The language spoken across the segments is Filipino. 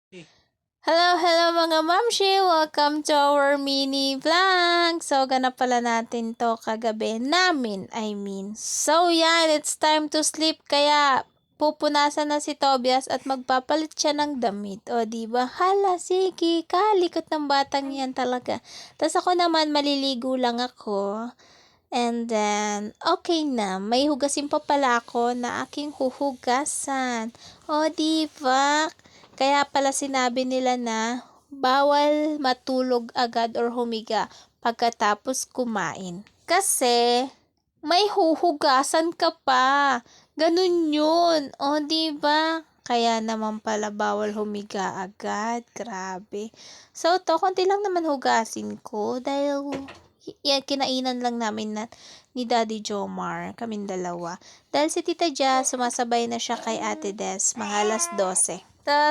Hello, hello mga mamshi! Welcome to our mini vlog! So, ganap pala natin to kagabi. So, yan. It's time to sleep. Kaya, pupunasan na si Tobias at magpapalit siya ng damit. O, diba? Hala, sige. Kalikot ng batang yan talaga. Tapos ako naman, maliligo lang ako. And then, okay na. May hugasin pa pala ako na aking huhugasan. O, diba? Kaya pala sinabi nila na bawal matulog agad or humiga pagkatapos kumain. Kasi may huhugasan ka pa. Ganun yun. O, diba? Kaya naman pala bawal humiga agad. Grabe. So, to, konti lang naman hugasin ko dahil kinainan lang namin ni Daddy Jomar, kaming dalawa. Dahil si Tita Jazz, sumasabay na siya kay Ate Des, mga alas 12.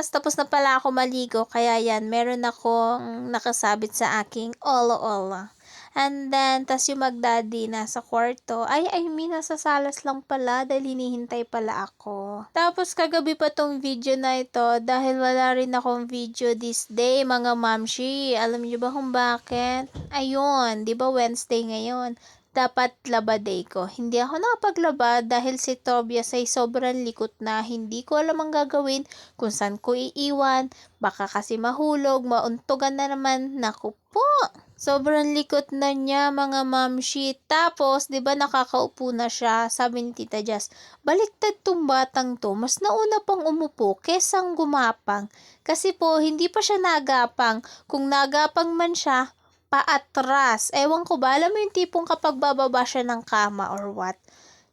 Tapos na pala ako maligo, kaya yan, meron akong nakasabit sa aking olo-olo. And then, tas yung magdaddy nasa kwarto. I mean, nasa salas lang pala dahil hinihintay pala ako. Tapos, kagabi pa tong video na ito dahil wala rin akong video this day, mga mamshi. Alam niyo ba kung bakit? Ayun, di ba Wednesday ngayon? Dapat laba day ko. Hindi ako nakapaglaba dahil si Tobias ay sobrang likot na hindi ko alam ang gagawin, kung saan ko iiwan, baka kasi mahulog, mauntugan na naman. Naku po! Sobrang likot na niya, mga mamshi. Tapos, di ba nakakaupo na siya, sabi ni Tita Jazz, baliktad tong batang to, mas nauna pang umupo kesang gumapang. Kasi po, hindi pa siya nagapang. Kung nagapang man siya, paatras. Ewan ko ba, alam mo yung tipong kapag bababa siya ng kama or what,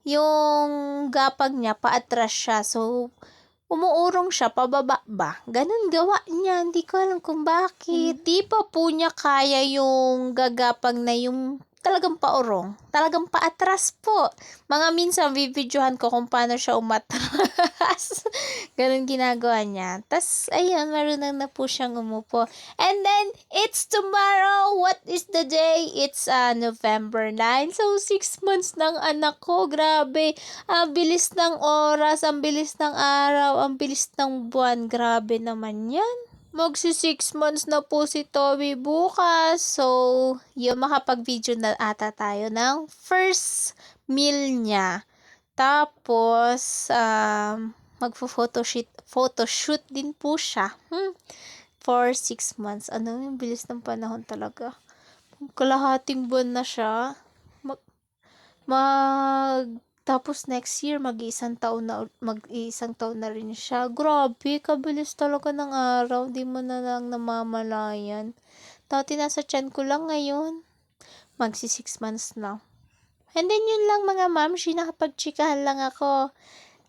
yung gapang niya, paatras siya. So, umuurong siya, pababa ba? Ganun gawa niya, hindi ko alam kung bakit. Di pa po niya kaya yung gagapang na yung talagang paurong. Talagang paatras po. Mga minsan, bibidyohan ko kung paano siya umatras. Ganun ginagawa niya. Tas, ayun, marunong na po siyang umupo. And then, it's tomorrow. What is the day? It's November 9. So, 6 months ng anak ko. Grabe. Ang bilis ng oras, ang bilis ng araw, ang bilis ng buwan. Grabe naman yan. Magsi 6 months na po si Toby bukas. So, yun, makapag-video na ata tayo ng first meal niya. Tapos, photoshoot din po siya. For 6 months. Ano, yung bilis ng panahon talaga. Kalahating buwan na siya. Tapos next year, mag-iisang taon na rin siya. Grabe, kabilis talaga ng araw. Di mo na lang namamalayan. Dati nasa tiyan ko lang ngayon. Magsi 6 months na. And then yun lang mga mamshi, nakapagchikahan lang ako.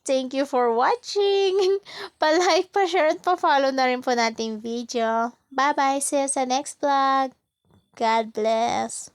Thank you for watching. Pa-like, pa-share, at pa-follow na rin po nating video. Bye-bye. See you sa next vlog. God bless.